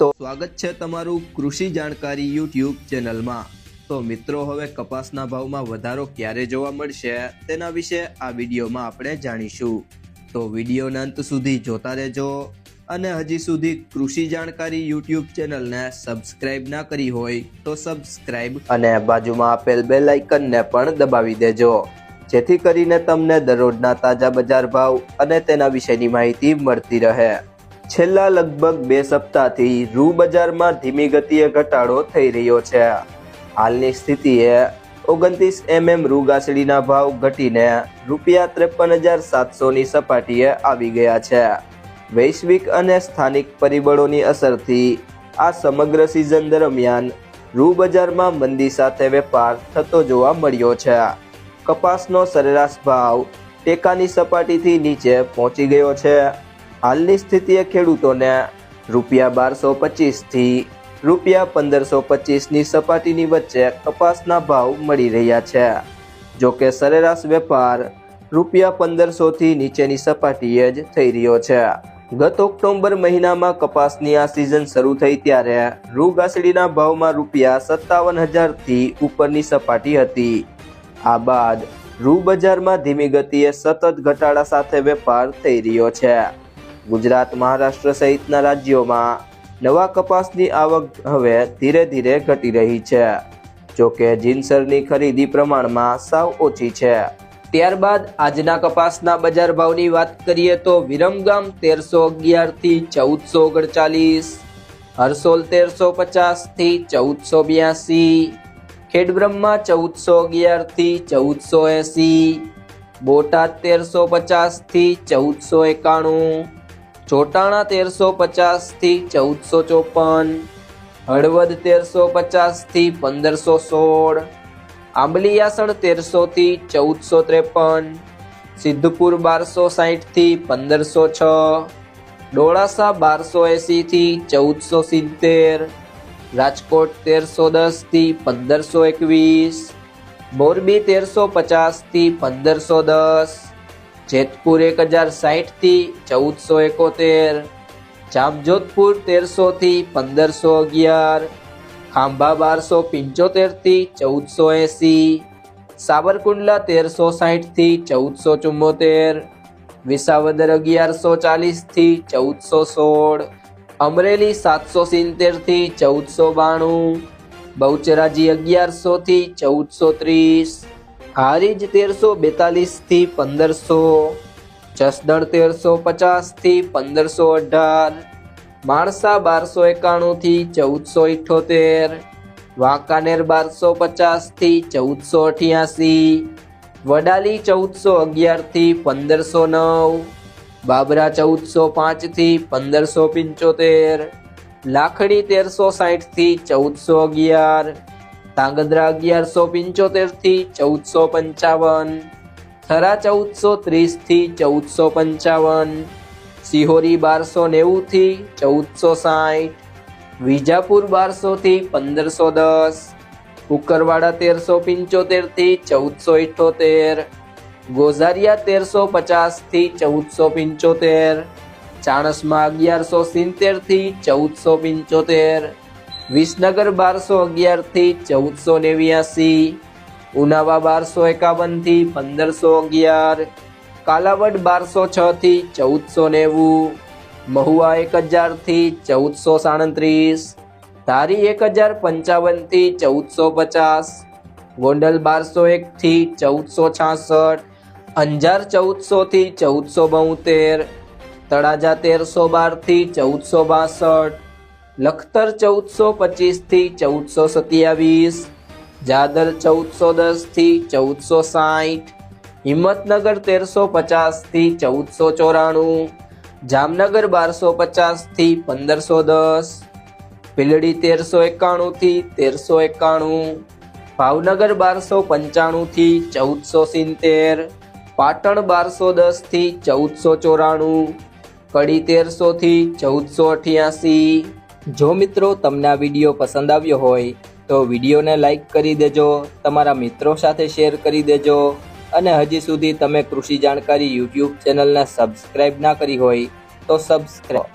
તો સ્વાગત છે તમારું કૃષિ જાણકારી યુટ્યુબ ચેનલમાં। તો મિત્રો, હવે કપાસના ભાવમાં વધારો ક્યારે જોવા મળશે તેના વિશે આ વિડીયોમાં આપણે જાણીશું। તો વિડીયોના અંત સુધી જોતા રહેજો અને હજી સુધી કૃષિ જાણકારી યુટ્યુબ ચેનલને સબસ્ક્રાઇબ ના કરી હોય તો સબસ્ક્રાઇબ અને બાજુમાં આપેલ બેલ આઇકનને પણ દબાવી દેજો, જેથી કરીને તમને દરરોજના તાજા બજાર ભાવ અને તેના વિશેની માહિતી મળતી રહે। છેલ્લા લગભગ 2 સપ્તાહથી રૂ બજારમાં ધીમી ગતિએ ઘટાડો થઈ રહ્યો છે। હાલની સ્થિતિએ 29 mm રૂ ગાસડીના ભાવ ઘટીને ₹53,700ની સપાટીએ આવી ગયા છે। વૈશ્વિક અને સ્થાનિક પરિબળોની અસરથી આ સમગ્ર સિઝન દરમિયાન રૂ બજારમાં મંદી સાથે વેપાર થતો જોવા મળ્યો છે। કપાસનો સરેરાશ ભાવ ટેકાની સપાટીથી નીચે પહોંચી ગયો છે। હાલની સ્થિતિએ ખેડૂતોને ₹1225 થી ₹1525ની સપાટીની વચ્ચે કપાસના ભાવ મળી રહ્યા છે। જો કે સરેરાશ વેપાર ₹1500 થી નીચેની સપાટીએ જ થઈ રહ્યો છે। ગત ઓક્ટોબર મહિનામાં કપાસની આ સિઝન શરૂ થઈ ત્યારે રૂ ગાસડીના ભાવમાં ₹57,000 થી ઉપરની સપાટી હતી। આ બાદ રૂ બજારમાં ધીમી ગતિએ સતત ઘટાડા સાથે વેપાર થઈ રહ્યો છે। ગુજરાત, મહારાષ્ટ્ર સહિતના રાજ્યોમાં નવા કપાસની આવક હવે ધીરે ધીરે ઘટી રહી છે। જો કે જીનસરની ખરીદી પ્રમાણમાં સાવ ઓછી છે। ત્યારબાદ આજના કપાસના બજાર ભાવની વાત કરીએ તો વિરમગામ 1311 થી 1439, હરસોલ 1350 થી 1482, ખેડબ્રહ્મા 1411 થી 1480, બોટાદ 1350 થી 1491, ચોટાણા 1350 થી 1454, હળવદ 1350 થી 1516, આંબલિયાસણ 1300 થી 1453, સિદ્ધપુર 1260 થી 1506, ડોળાસા 1280 થી 1470, રાજકોટ 1310 થી 1521, મોરબી 1350 થી 1510, જેતપુર 1060 થી 1471, જામજોધપુર 1300 થી 1511, ખાંભા 1275 થી 1480, સાબરકુંડલા 1360 થી 1474, વિસાવદર 1140 થી 1416, અમરેલી 770 થી 1492, બહુચરાજી 1100 થી 1430, હારીજ 1342 થી 1500, જસદણ 1350 થી 1518, માણસા 1291 થી 1478, વાંકાનેર 1250 થી 1488, વડાલી 1411 થી 1509, બાબરા 1405 થી 1575, લાખણી 1360 થી 1411, ધાંગધ્રા 1175 થી 1455, થરા 1430 થી 1455, સિહોરી 1290 થી 1460, વિજાપુર 1200 થી 1510, કુકરવાડા 1375 થી 1478, ગોઝારિયા 1350 થી 1475, ચાણસમા 1170 થી 1475, વિસનગર 1211 થી 1489, ઉનાવા 1251 થી 1511, કાલાવડ 1206 થી 1490, મહુવા 1000 થી 1437, ધારી 1055 થી 1450, ગોંડલ 1201 થી 1466, અંજાર 1400 થી 1472, તળાજા 1312 થી 1462, લખતર 1425 થી 1427, જાદર 1410 થી 1460, હિંમતનગર 1350 થી 1494, જામનગર 1250 થી 1510, ભીલડી 1391 થી 1391, ભાવનગર 1295 થી 1470, પાટણ 1210 થી 1494, કડી 1300 થી 1488। જો મિત્રો તમને આ વિડીયો પસંદ આવ્યો હોય તો વિડીયોને લાઈક કરી દેજો, તમારા મિત્રો સાથે શેર કરી દેજો અને હજી સુધી તમે કૃષિ જાણકારી યુટ્યુબ ચેનલને સબસ્ક્રાઇબ ના કરી હોય તો સબસ્ક્રાઇબ